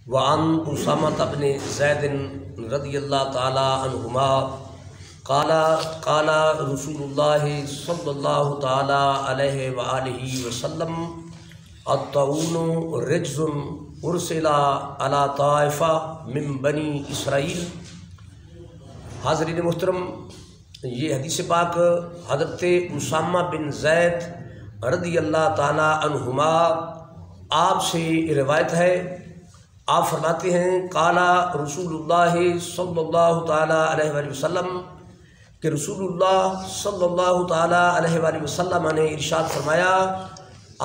وعن اسامہ بن زید رضی اللہ تعالی عنہما قال رسول اللہ صلی اللہ تعالی علیہ وآلہ وسلم الطاعون رجز ارسل علی طائفہ من بنی اسرائیل۔ حاضرین محترم، یہ حدیث پاک حضرت اسامہ بن زید رضی اللہ تعالی عنہما آپ سے روایت ہے۔ آپ فرماتے ہیں قال رسول اللہ صلی اللہ تعالی علیہ وآلہ وسلم کہ رسول اللہ صلی اللہ تعالی علیہ وآلہ وسلم نے ارشاد فرمایا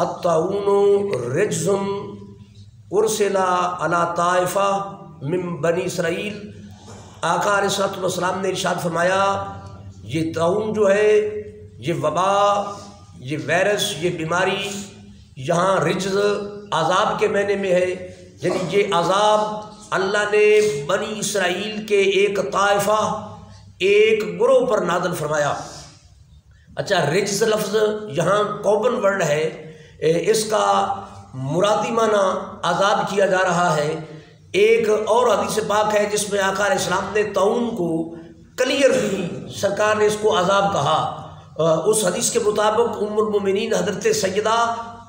الطاعون رجز ارسل علی طائفہ من بنی اسرائیل۔ آقا علیہ الصلوۃ والسلام نے ارشاد فرمایا یہ طاعون جو ہے، یہ وبا، یہ وائرس، یہ بیماری یہاں رجز عذاب کے معنی میں ہے، یعنی یہ عذاب اللہ نے بنی اسرائیل کے ایک طائفہ، ایک گروہ پر نازل فرمایا۔ اچھا، رجز لفظ یہاں کامن ورڈ ہے، اس کا مرادی معنی عذاب کیا جا رہا ہے۔ ایک اور حدیث پاک ہے جس میں آقا علیہ السلام نے طاعون کو کلیئرلی سرکار نے اس کو عذاب کہا۔ اس حدیث کے مطابق ام المومنین حضرت سیدہ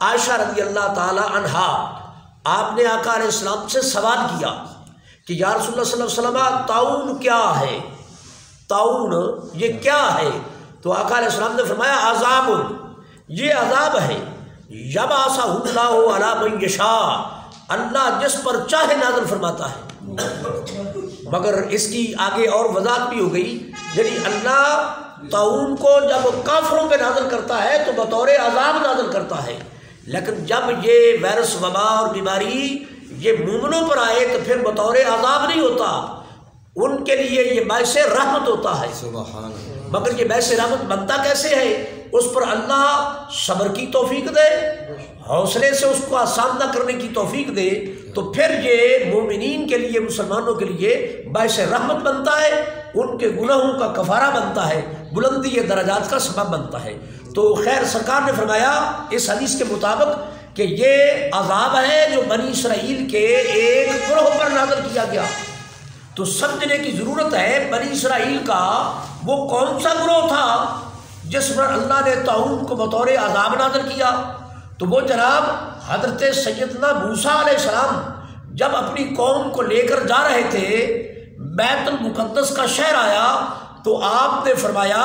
عائشہ رضی اللہ تعالی عنہا، آپ نے آقا علیہ السلام سے سوال کیا کہ یا رسول اللہ صلی اللہ علیہ وسلم طاعون کیا ہے، طاعون یہ کیا ہے؟ تو آقا علیہ السلام نے فرمایا عذاب، یہ عذاب ہے، یبعثہ اللہ علی من یشاء، اللہ جس پر چاہے نازل فرماتا ہے۔ مگر اس کی آگے اور وضاحت بھی ہو گئی، یعنی اللہ طاعون کو جب کافروں پہ نازل کرتا ہے تو بطور عذاب نازل کرتا ہے، لیکن جب یہ وائرس، وبا اور بیماری یہ مومنوں پر آئے تو پھر بطور عذاب نہیں ہوتا، ان کے لیے یہ باعث رحمت ہوتا ہے۔ سبحان اللہ۔ مگر یہ باعث رحمت بنتا کیسے ہے؟ اس پر اللہ صبر کی توفیق دے، حوصلے سے اس کو سامنا کرنے کی توفیق دے، تو پھر یہ مومنین کے لیے، مسلمانوں کے لیے باعث رحمت بنتا ہے، ان کے گناہوں کا کفارہ بنتا ہے، بلندی درجات کا سبب بنتا ہے۔ تو خیر، سرکار نے فرمایا اس حدیث کے مطابق کہ یہ عذاب ہے جو بنی اسرائیل کے ایک گروہ پر نازل کیا گیا۔ تو سمجھنے کی ضرورت ہے بنی اسرائیل کا وہ کون سا گروہ تھا جس پر اللہ نے طاعون کو بطور عذاب نازل کیا؟ تو وہ جناب حضرت سیدنا موسیٰ علیہ السلام جب اپنی قوم کو لے کر جا رہے تھے، بیت المقدس کا شہر آیا تو آپ نے فرمایا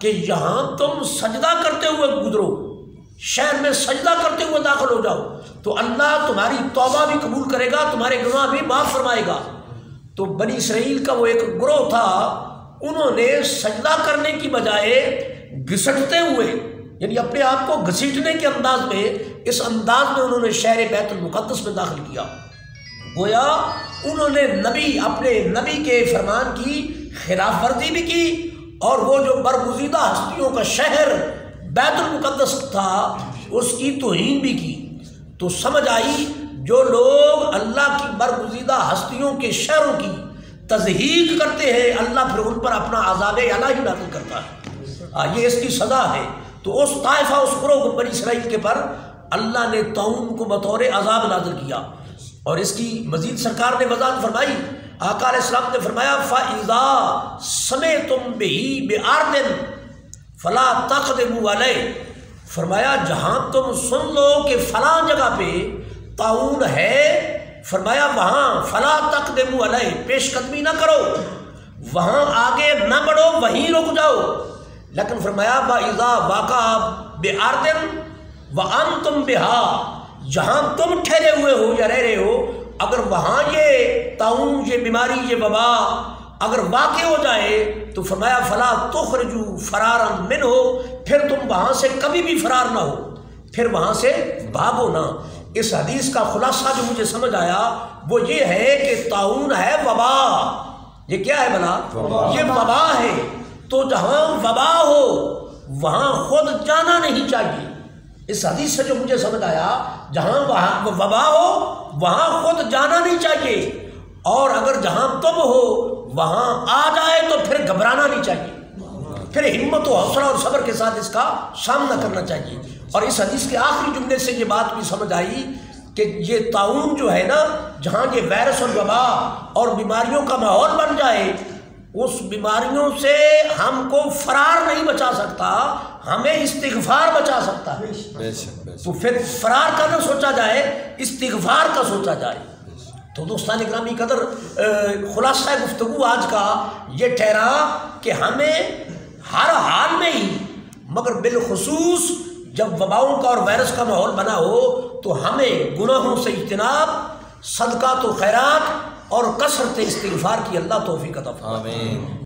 کہ یہاں تم سجدہ کرتے ہوئے گزرو، شہر میں سجدہ کرتے ہوئے داخل ہو جاؤ، تو اللہ تمہاری توبہ بھی قبول کرے گا، تمہارے گناہ بھی معاف فرمائے گا۔ تو بنی اسرائیل کا وہ ایک گروہ تھا، انہوں نے سجدہ کرنے کی بجائے گھسٹتے ہوئے، یعنی اپنے آپ کو گھسیٹنے کے انداز میں، اس انداز میں انہوں نے شہر بیت المقدس میں داخل کیا۔ گویا انہوں نے اپنے نبی کے فرمان کی خلاف ورزی بھی کی، اور وہ جو برگزیدہ ہستیوں کا شہر بیت المقدس تھا اس کی توہین بھی کی۔ تو سمجھ آئی جو لوگ اللہ کی برگزیدہ ہستیوں کے شہروں کی تضحیق کرتے ہیں، اللہ پھر ان پر اپنا عذاب الہی نازل کرتا ہے، یہ اس کی سزا ہے۔ تو اس طائفہ، اس گروہ بنی اسرائیل کے پر اللہ نے طاعون کو بطور عذاب نازل کیا، اور اس کی مزید سرکار نے وضاحت فرمائی۔ آقا علیہ السلام نے فرمایا فَإِذَا سَمِعْتُم بِهِ بِأَرْضٍ فَلَا تَقْدِمُوا عَلَيْهِ، فرمایا جہاں تم سن لو کہ فلاں جگہ پہ طاعون ہے، فرمایا وہاں فَلَا تَقْدِمُوا عَلَيْهِ، پیش قدمی نہ کرو، وہاں آگے نہ بڑھو، وہیں رک جاؤ۔ لیکن فرمایا وَإِذَا وَقَعَ بِأَرْضٍ وَأَنْتُمْ بِهَا، جہاں تم ٹھہرے ہوئے ہو یا رہ رہے ہو، اگر وہاں یہ طاعون، یہ بیماری، یہ وبا اگر واقع ہو جائے تو فرمایا فلا تخرجوا فرارا منه، پھر تم وہاں سے کبھی بھی فرار نہ ہو، پھر وہاں سے بھاگو نہ۔ اس حدیث کا خلاصہ جو مجھے سمجھ آیا وہ یہ ہے کہ طاعون ہے وبا۔ یہ کیا ہے بھلا؟ یہ وبا ہے۔ تو جہاں وبا ہو وہاں خود جانا نہیں چاہیے۔ اس حدیث سے جو مجھے سمجھ آیا، جہاں وہاں وبا ہو وہاں خود جانا نہیں چاہیے، اور اگر جہاں تم ہو وہاں آ جائے تو پھر گھبرانا نہیں چاہیے، پھر ہمت و حوصلہ اور صبر کے ساتھ اس کا سامنا کرنا چاہیے۔ اور اس حدیث کے آخری جملے سے یہ بات بھی سمجھ آئی کہ یہ طاعون جو ہے نا، جہاں یہ وائرس اور وبا اور بیماریوں کا ماحول بن جائے، اس بیماریوں سے ہم کو فرار نہیں بچا سکتا، ہمیں استغفار بچا سکتا ہے۔ تو پھر فرار کا نہ سوچا جائے، استغفار کا سوچا جائے۔ تو دوستان گرامی قدر، خلاصہ گفتگو آج کا یہ ٹھہرا کہ ہمیں ہر حال میں ہی، مگر بالخصوص جب وباؤں کا اور وائرس کا ماحول بنا ہو، تو ہمیں گناہوں سے اجتناب، صدقات و خیرات اور کثرت استغفار کی اللہ توفیق عطا فرمائے۔ آمین۔